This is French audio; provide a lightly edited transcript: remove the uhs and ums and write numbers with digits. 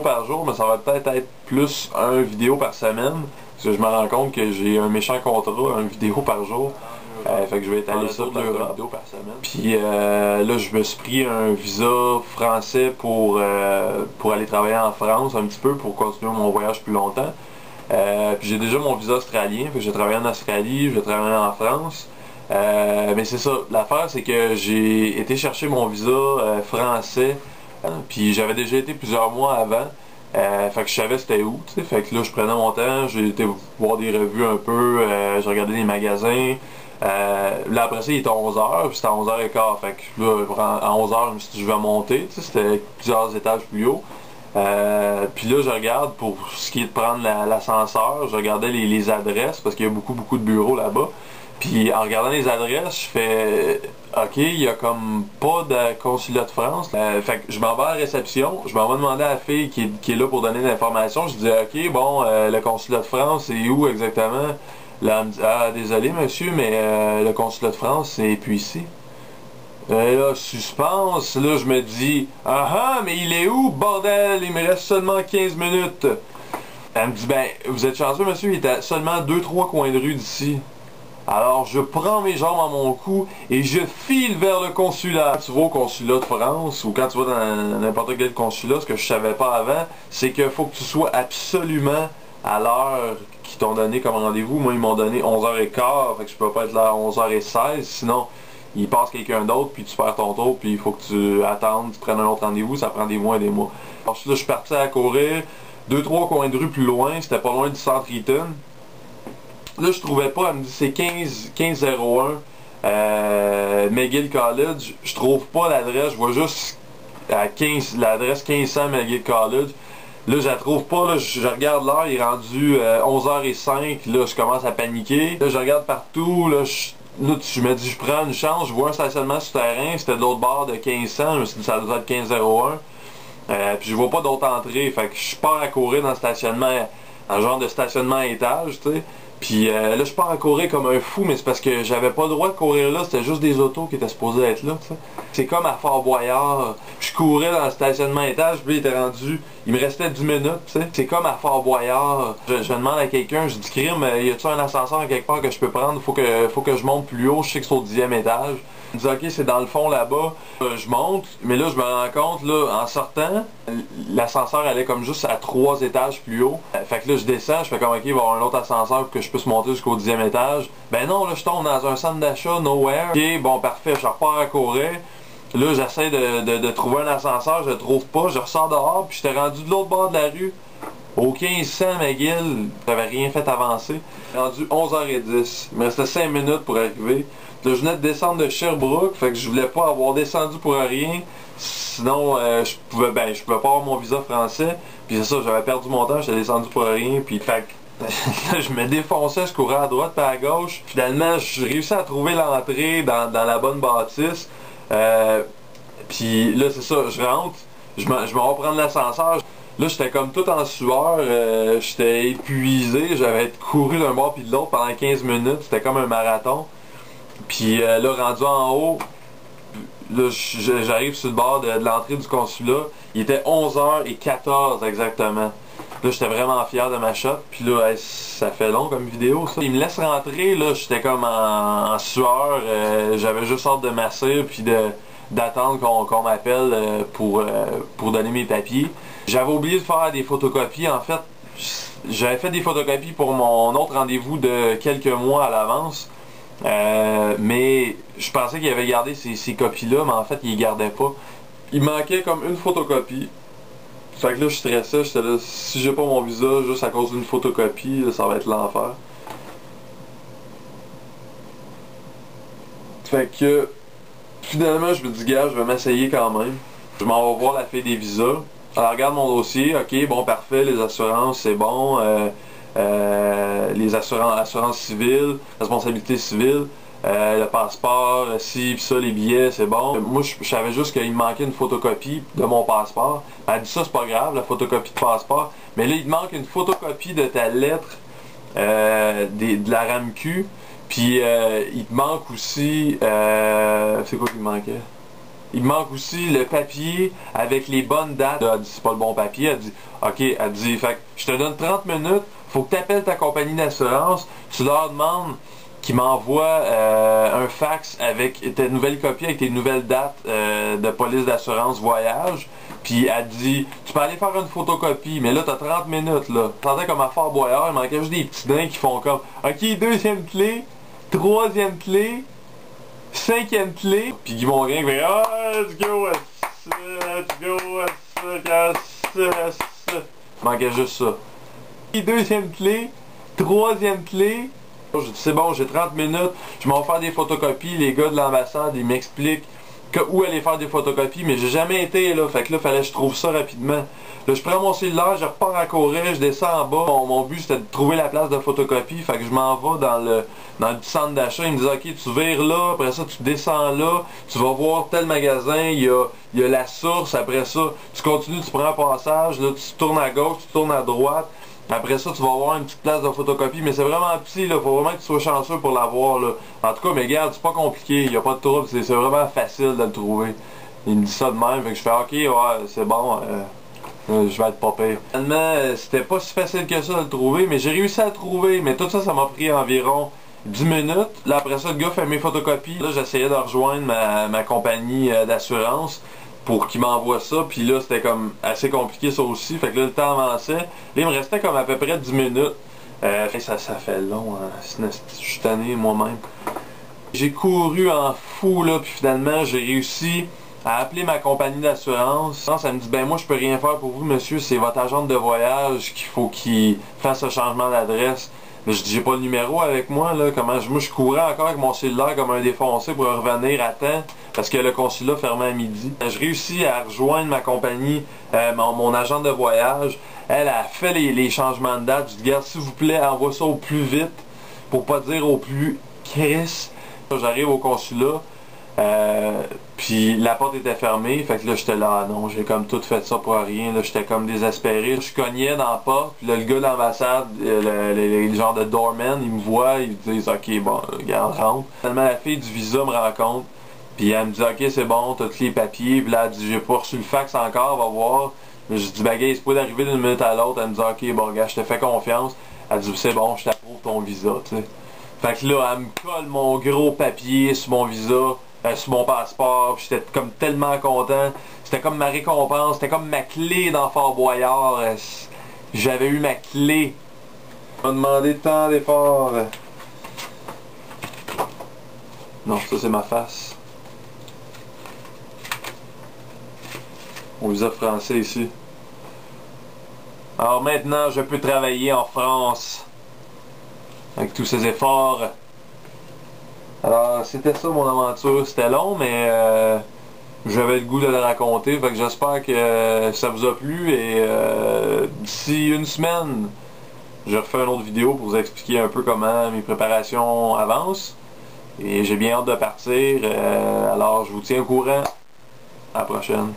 Par jour, mais ça va peut-être être plus un vidéo par semaine. Parce que je me rends compte que j'ai un méchant contrat, un vidéo par jour. Fait que je vais étaler ça sur 2 vidéos par semaine. Puis là, je me suis pris un visa français pour aller travailler en France un petit peu, pour continuer mon voyage plus longtemps. Puis j'ai déjà mon visa australien, fait que j'ai travaillé en Australie, je vais travailler en France. Mais c'est ça, l'affaire c'est que j'ai été chercher mon visa français. Puis j'avais déjà été plusieurs mois avant. Fait que je savais c'était où, tu sais. Fait que là, je prenais mon temps, j'ai été voir des revues un peu, j'ai regardé des magasins. Là, après ça, il était 11h, puis c'était à 11h15. Fait que là, à 11h, je me suis dit, je vais monter, tu sais, c'était plusieurs étages plus haut. Puis là, je regarde pour ce qui est de prendre l'ascenseur, je regardais les adresses, parce qu'il y a beaucoup de bureaux là-bas. Puis en regardant les adresses, je fais OK, il y a comme pas de consulat de France. Fait que je m'en vais à la réception, je m'en vais demander à la fille qui est là pour donner l'information. Je dis OK, bon, le consulat de France, c'est où exactement? Là, elle me dit ah, désolé monsieur, mais le consulat de France, c'est plus ici. Et là, suspense, là, je me dis ah, mais il est où, bordel? Il me reste seulement 15 minutes. Elle me dit ben, vous êtes chanceux monsieur, il est à seulement 2-3 coins de rue d'ici. Alors, je prends mes jambes à mon cou et je file vers le consulat. Quand tu vas au consulat de France ou quand tu vas dans n'importe quel consulat, ce que je savais pas avant, c'est qu'il faut que tu sois absolument à l'heure qu'ils t'ont donné comme rendez-vous. Moi, ils m'ont donné 11h15, fait que je peux pas être là à 11h16, sinon il passe quelqu'un d'autre, puis tu perds ton tour, puis il faut que tu attendes, tu prennes un autre rendez-vous, ça prend des mois et des mois. Alors là, je suis parti à courir, 2-3 coins de rue plus loin, c'était pas loin du centre Eaton. Là, je trouvais pas, elle me dit c'est 1501 McGill College. Je trouve pas l'adresse, je vois juste l'adresse 1500 McGill College. Là, je la trouve pas, là, je regarde l'heure, il est rendu 11h05, là, je commence à paniquer. Là, je regarde partout, là, je me dis, je prends une chance, je vois un stationnement souterrain, c'était de l'autre bord de 1500, je me suis dit, ça doit être 1501. Puis je vois pas d'autre entrée, fait que je pars à courir dans le stationnement, un genre de stationnement à étage, tu sais. Puis là, je pars à courir comme un fou, mais c'est parce que j'avais pas le droit de courir là, c'était juste des autos qui étaient supposées être là, tu sais. C'est comme à Fort-Boyard, je courais dans le stationnement à étage, puis il était rendu, il me restait 10 minutes, tu sais. C'est comme à Fort-Boyard, je demande à quelqu'un, je dis, crime, y a-tu un ascenseur quelque part que je peux prendre, faut que je monte plus haut, je sais que c'est au 10e étage. Il me dit ok, c'est dans le fond là-bas. Je monte, mais là je me rends compte, là, en sortant, l'ascenseur allait comme juste à 3 étages plus haut. Fait que là je descends, je fais comme ok, il va y avoir un autre ascenseur pour que je puisse monter jusqu'au 10e étage. Ben non, là je tombe dans un centre d'achat, nowhere. Ok, bon parfait, je repars à courir. Là j'essaie de trouver un ascenseur, je le trouve pas, je ressors dehors, puis j'étais rendu de l'autre bord de la rue. Au 1500 McGill, j'avais rien fait avancer. Rendu 11h10, il me restait 5 minutes pour arriver. Là, je venais de descendre de Sherbrooke, fait que je voulais pas avoir descendu pour rien. Sinon, je pouvais pas avoir mon visa français. Puis c'est ça, j'avais perdu mon temps, j'étais descendu pour rien. Puis fait que je me défonçais, je courais à droite et à gauche. Finalement, j'ai réussi à trouver l'entrée dans la bonne bâtisse. Puis là, c'est ça, je rentre, je m'en vais prendre l'ascenseur. Là, j'étais comme tout en sueur, j'étais épuisé, j'avais couru d'un bord puis de l'autre pendant 15 minutes, c'était comme un marathon. Puis là, rendu en haut, là, j'arrive sur le bord de l'entrée du consulat, il était 11h14 exactement. Là, j'étais vraiment fier de ma shot, puis là, ça fait long comme vidéo, ça. Il me laisse rentrer, là, j'étais comme en sueur, j'avais juste hâte de m'asseoir, puis d'attendre qu'on m'appelle pour donner mes papiers. J'avais oublié de faire des photocopies, en fait. J'avais fait des photocopies pour mon autre rendez-vous de quelques mois à l'avance. Mais je pensais qu'il avait gardé ces copies-là, mais en fait, il les gardait pas. Il manquait comme une photocopie. Fait que là, je stressais, j'étais là, si j'ai pas mon visa juste à cause d'une photocopie, là, ça va être l'enfer. Fait que, finalement, je me dis, gars, je vais m'essayer quand même. Je m'en vais voir la fille des visas. Elle regarde mon dossier, ok, bon, parfait, les assurances, c'est bon. Les assurances civiles, responsabilité civile, le passeport, ci, pis ça, les billets, c'est bon. Moi, je savais juste qu'il me manquait une photocopie de mon passeport. Elle dit ça, c'est pas grave, la photocopie de passeport. Mais là, il te manque une photocopie de ta lettre de la RAMQ. Puis, il te manque aussi... c'est quoi qui me manquait? il me manque aussi le papier avec les bonnes dates. Elle dit, c'est pas le bon papier. Elle dit, ok, elle dit, fait que je te donne 30 minutes, faut que tu appelles ta compagnie d'assurance, tu leur demandes qu'ils m'envoient un fax avec ta nouvelle copie, avec tes nouvelles dates de police d'assurance voyage. Puis elle dit, tu peux aller faire une photocopie, mais là t'as 30 minutes là. Tu sentais comme à Fort Boyard, il manquait juste des petits dents qui font comme, ok, deuxième clé, troisième clé, cinquième clé. Puis Guy Mongrain fait, ah, let's go, il manquait juste ça. Deuxième clé, troisième clé. J'ai dit c'est bon, j'ai 30 minutes, je m'en vais faire des photocopies, les gars de l'ambassade, ils m'expliquent où aller faire des photocopies, mais j'ai jamais été là, fait que là, fallait que je trouve ça rapidement. Là, je prends mon cellulaire, je repars à courir, je descends en bas. Mon but, c'était de trouver la place de photocopie, fait que je m'en vais dans le centre d'achat. Ils me disent, ok, tu vires là, après ça, tu descends là, tu vas voir tel magasin, il y a la source, après ça, tu continues, tu prends un passage, là, tu tournes à gauche, tu tournes à droite. Après ça, tu vas avoir une petite place de photocopie, mais c'est vraiment petit, là. Faut vraiment que tu sois chanceux pour l'avoir, là. En tout cas, mais regarde, c'est pas compliqué, il n'y a pas de trouble, c'est vraiment facile de le trouver. Il me dit ça de même, fait que je fais, ok, ouais, c'est bon, je vais être pas pire. Finalement, c'était pas si facile que ça de le trouver, mais j'ai réussi à le trouver, mais tout ça, ça m'a pris environ 10 minutes. Là, après ça, le gars fait mes photocopies. Là, j'essayais de rejoindre ma compagnie d'assurance pour qu'il m'envoie ça, puis là c'était comme assez compliqué ça aussi, fait que là le temps avançait, là il me restait comme à peu près 10 minutes, ça fait long, hein. Je suis tanné moi-même. J'ai couru en fou là, puis finalement j'ai réussi à appeler ma compagnie d'assurance. Ça me dit, ben moi je peux rien faire pour vous monsieur, c'est votre agente de voyage qu'il faut qu'il fasse ce changement d'adresse. Mais je dis, j'ai pas le numéro avec moi, là, moi je courais encore avec mon cellulaire comme un défoncé pour revenir à temps, parce que le consulat fermait à midi. Je réussis à rejoindre ma compagnie, mon agent de voyage. Elle a fait les changements de date. Je dis, regarde, s'il vous plaît, envoie ça au plus vite, pour pas dire au plus Chris. J'arrive au consulat, puis la porte était fermée, fait que là j'étais là, non, j'ai comme tout fait ça pour rien, là j'étais comme désespéré. Je cognais dans la porte, puis là le gars de l'ambassade, le genre de doorman, il me voit, ils me disent ok bon, regarde, rentre. Finalement la fille du visa me rencontre, puis elle me dit ok c'est bon, t'as tous les papiers, puis là elle dit j'ai pas reçu le fax encore, va voir. Je dis bah gars, c'est pas d'arriver d'une minute à l'autre, elle me dit ok bon gars, je te fais confiance. Elle dit c'est bon, je t'approuve ton visa, tu sais. Fait que là, elle me colle mon gros papier sur mon visa, sur mon passeport, j'étais comme tellement content. C'était comme ma récompense, c'était comme ma clé dans Fort Boyard. J'avais eu ma clé. On m'a demandé tant d'efforts. Non, ça c'est ma face. Mon visa français ici. Alors maintenant, je peux travailler en France. Avec tous ces efforts. Alors, c'était ça mon aventure. C'était long, mais j'avais le goût de le raconter. Fait que j'espère que ça vous a plu. Et d'ici une semaine, je refais une autre vidéo pour vous expliquer un peu comment mes préparations avancent. Et j'ai bien hâte de partir. Alors, je vous tiens au courant. À la prochaine.